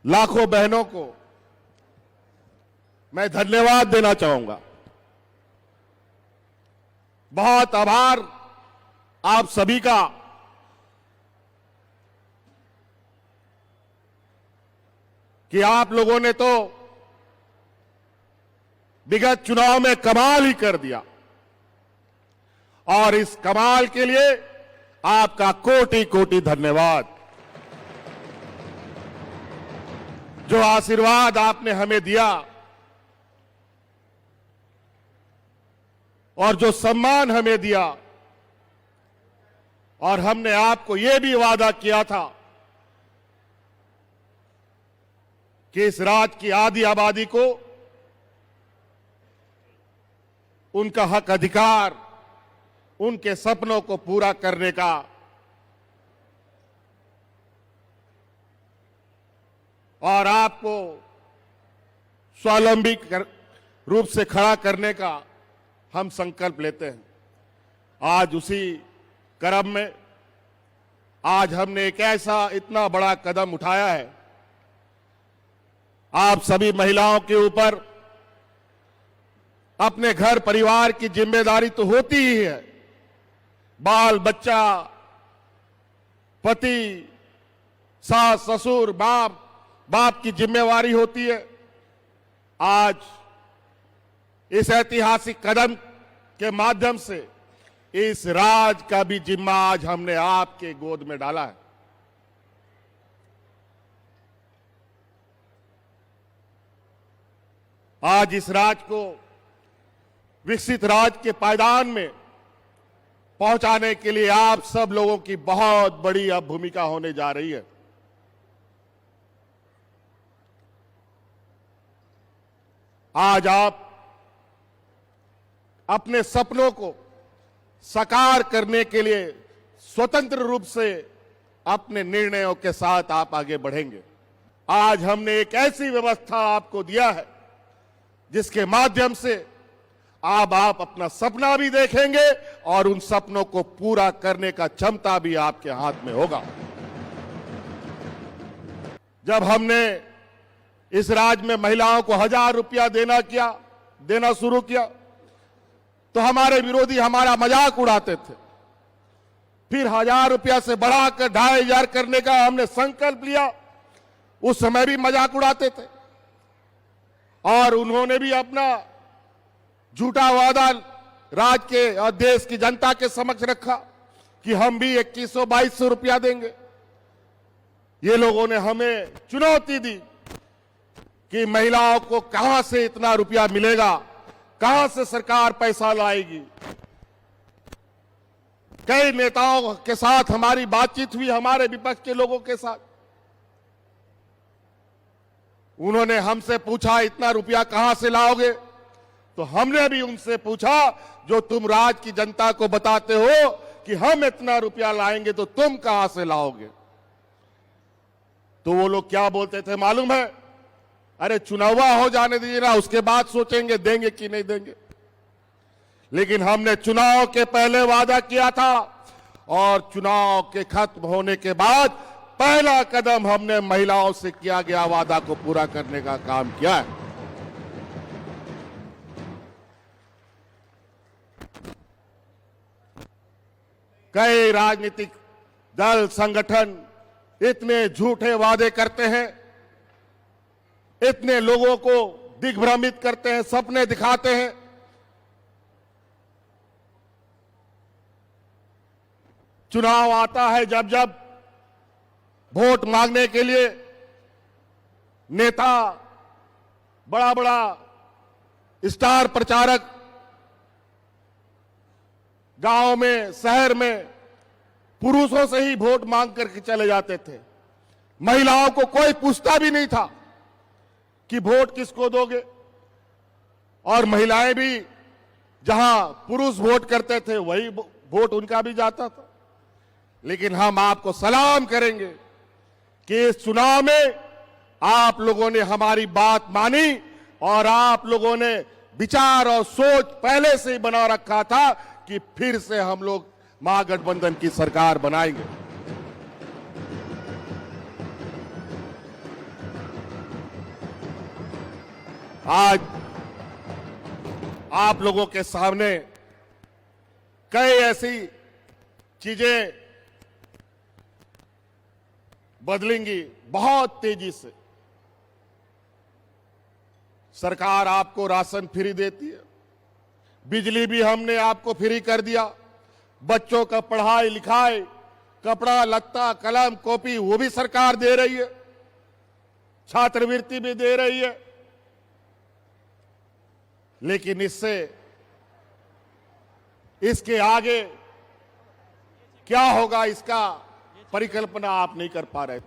लाखों बहनों को मैं धन्यवाद देना चाहूंगा। बहुत आभार आप सभी का। कि आप लोगों ने तो विगत चुनाव में कमाल ही कर दिया और इस कमाल के लिए आपका कोटि कोटि धन्यवाद। जो आशीर्वाद आपने हमें दिया और जो सम्मान हमें दिया, और हमने आपको यह भी वादा किया था कि इस राज्य की आधी आबादी को उनका हक अधिकार, उनके सपनों को पूरा करने का और आपको स्वावलंबी रूप से खड़ा करने का हम संकल्प लेते हैं। आज उसी क्रम में आज हमने एक ऐसा इतना बड़ा कदम उठाया है। आप सभी महिलाओं के ऊपर अपने घर परिवार की जिम्मेदारी तो होती ही है। बाल बच्चा, पति, सास ससुर, बाप की जिम्मेवारी होती है। आज इस ऐतिहासिक कदम के माध्यम से इस राज का भी जिम्मा आज हमने आपके गोद में डाला है। आज इस राज को विकसित राज के पायदान में पहुंचाने के लिए आप सब लोगों की बहुत बड़ी अब भूमिका होने जा रही है। आज आप अपने सपनों को साकार करने के लिए स्वतंत्र रूप से अपने निर्णयों के साथ आप आगे बढ़ेंगे। आज हमने एक ऐसी व्यवस्था आपको दिया है जिसके माध्यम से आप अपना सपना भी देखेंगे और उन सपनों को पूरा करने का क्षमता भी आपके हाथ में होगा। जब हमने इस राज्य में महिलाओं को 1000 रुपया देना शुरू किया तो हमारे विरोधी हमारा मजाक उड़ाते थे। फिर 1000 रुपया से बढ़ाकर 2500 करने का हमने संकल्प लिया। उस समय भी मजाक उड़ाते थे और उन्होंने भी अपना झूठा वादा राज्य के और देश की जनता के समक्ष रखा कि हम भी 2100-2200 रुपया देंगे। ये लोगों ने हमें चुनौती दी कि महिलाओं को कहां से इतना रुपया मिलेगा, कहां से सरकार पैसा लाएगी। कई नेताओं के साथ हमारी बातचीत हुई, हमारे विपक्ष के लोगों के साथ। उन्होंने हमसे पूछा इतना रुपया कहां से लाओगे, तो हमने भी उनसे पूछा जो तुम राज्य की जनता को बताते हो कि हम इतना रुपया लाएंगे तो तुम कहां से लाओगे। तो वो लोग क्या बोलते थे मालूम है? अरे चुनाव हो जाने दीजिए ना, उसके बाद सोचेंगे देंगे कि नहीं देंगे। लेकिन हमने चुनाव के पहले वादा किया था और चुनाव के खत्म होने के बाद पहला कदम हमने महिलाओं से किया गया वादा को पूरा करने का काम किया है। कई राजनीतिक दल संगठन इतने झूठे वादे करते हैं, इतने लोगों को दिग्भ्रमित करते हैं, सपने दिखाते हैं। चुनाव आता है जब जब वोट मांगने के लिए नेता, बड़ा बड़ा स्टार प्रचारक गांव में, शहर में पुरुषों से ही वोट मांग करके चले जाते थे। महिलाओं को कोई पूछता भी नहीं था कि वोट किसको दोगे। और महिलाएं भी जहां पुरुष वोट करते थे वही वोट उनका भी जाता था। लेकिन हम आपको सलाम करेंगे कि इस चुनाव में आप लोगों ने हमारी बात मानी और आप लोगों ने विचार और सोच पहले से ही बना रखा था कि फिर से हम लोग महागठबंधन की सरकार बनाएंगे। आज आप लोगों के सामने कई ऐसी चीजें बदलेंगी बहुत तेजी से। सरकार आपको राशन फ्री देती है, बिजली भी हमने आपको फ्री कर दिया, बच्चों का पढ़ाई लिखाई, कपड़ा लत्ता कलम कॉपी वो भी सरकार दे रही है, छात्रवृत्ति भी दे रही है। लेकिन इसके आगे क्या होगा इसका परिकल्पना आप नहीं कर पा रहे।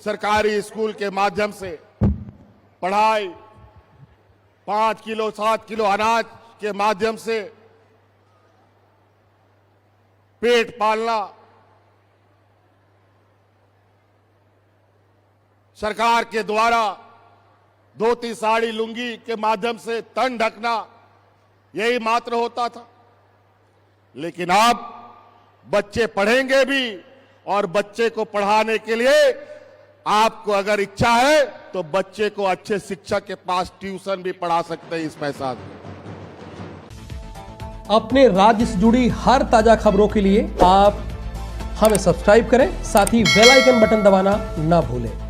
सरकारी स्कूल के माध्यम से पढ़ाई, 5 किलो 7 किलो अनाज के माध्यम से पेट पालना, सरकार के द्वारा धोती साड़ी लुंगी के माध्यम से तन ढकना, यही मात्र होता था। लेकिन अब बच्चे पढ़ेंगे भी और बच्चे को पढ़ाने के लिए आपको अगर इच्छा है तो बच्चे को अच्छे शिक्षक के पास ट्यूशन भी पढ़ा सकते हैं इस पैसा से। अपने राज्य से जुड़ी हर ताजा खबरों के लिए आप हमें सब्सक्राइब करें, साथ ही बेल आइकन बटन दबाना ना भूलें।